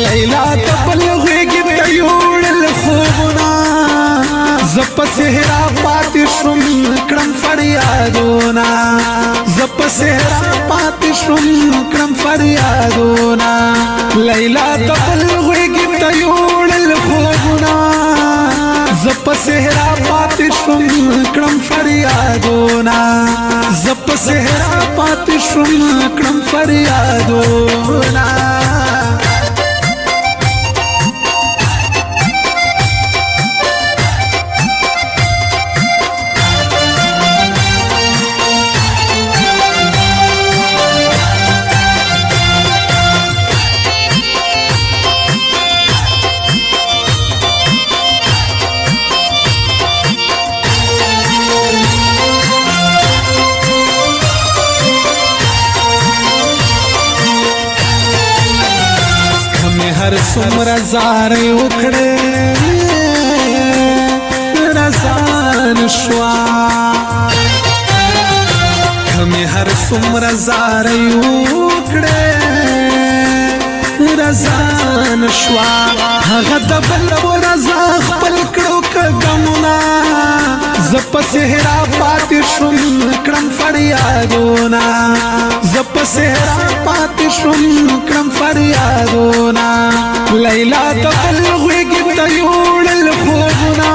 لیلا تبلغیږي ته یوړل خوبونه زه په صحرا پاتې شوم کړم فریادونه زه په صحرا پاتې شوم کړم فریادونه لیلا تبلغیږي ته یوړل خوبونه زه په صحرا پاتې شوم کړم فریادونه زه په صحرا پاتې شوم کړم فریادونه هر څومره زارې وکړې رضان شوا کمې هر څومره زارې وکړې رضان شوا هغه د بل په رضا خپل کړو که غمونه زه په صحرا پاتې شوم کړم فریادونه زه په صحرا پاتې شوم کړم فریادونه لیلا تبلغیږي ته یوړل خوبونه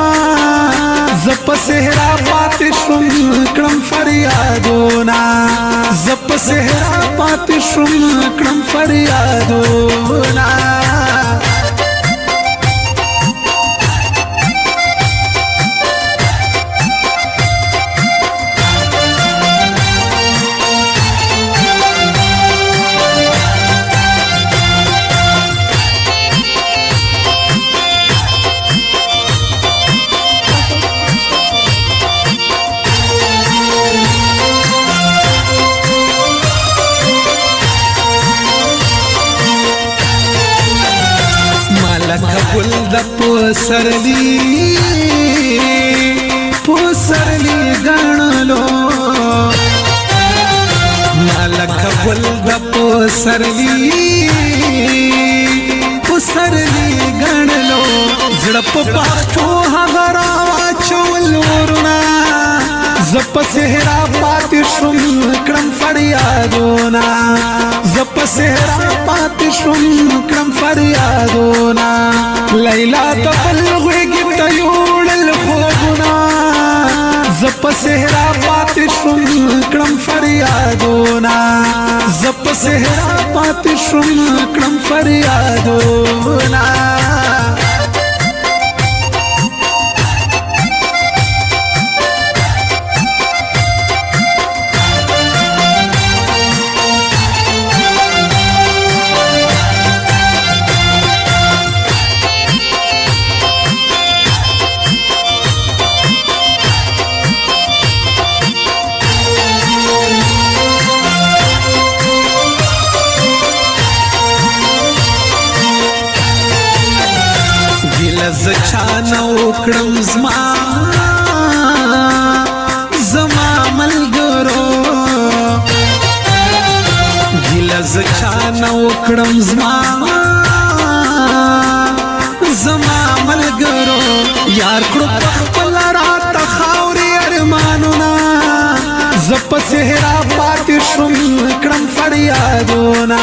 زه په صحرا پاتې شوم کړم فریادونه زه په صحرا پاتې شوم کړم فریادونه ګل د پسرلی ګڼلو مالک ګل د پسرلی ګڼلو زړه په باغچو هغه راواچول ورونه زه په صحرا پاتې شوم کړم فریادونه زه په صحرا پاتې شوم کړم فریادونه لیلا تبلغیږي ته یوړل خوبونه زه په صحرا پاتې شوم کړم فریادونه زه په صحرا پاتې شوم کړم فریادونه زچانه وکړم زما ملګرو ګیله زچانه وکړم زما ملګرو یار کړو خپل راته خاورې ارمانونه زه په صحرا پاتې شوم کړم فریادونه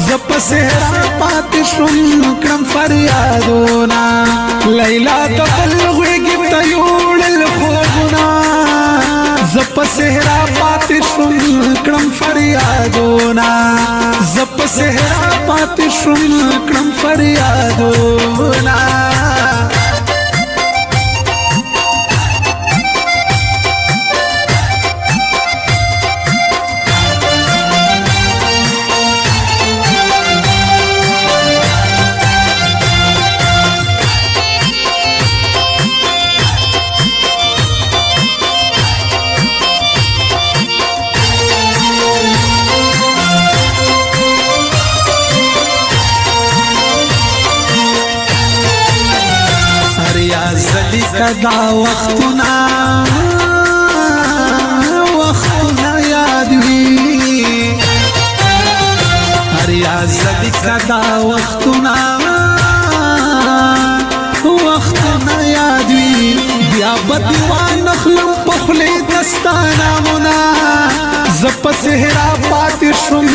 زه په صحرا پاتې شوم کړم فریادونه لیلا تبلغیږي ته یوړل خوبونه زه په صحرا پاتې شوم کړم فریادونه زه په صحرا پاتې شوم کړم فریادونه دا وختونه یاد وي هر یا زدی کدا وختونه یادوي بیا بدیوان خلم پخلی دستانامونا زپ سهرا پات شم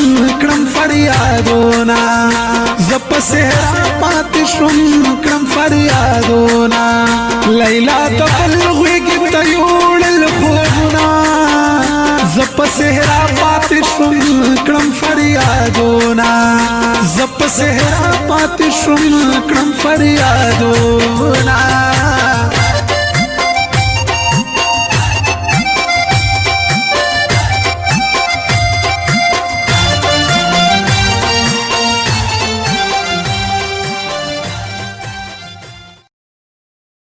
کړم فریادونا زپ سهرا پات شم کړم فریادونا لیلا تبلغوی گیت یوړ الخوبنا زپ سهرا پات شم کړم فریادونا زپ سهرا پات شم کړم فریادونا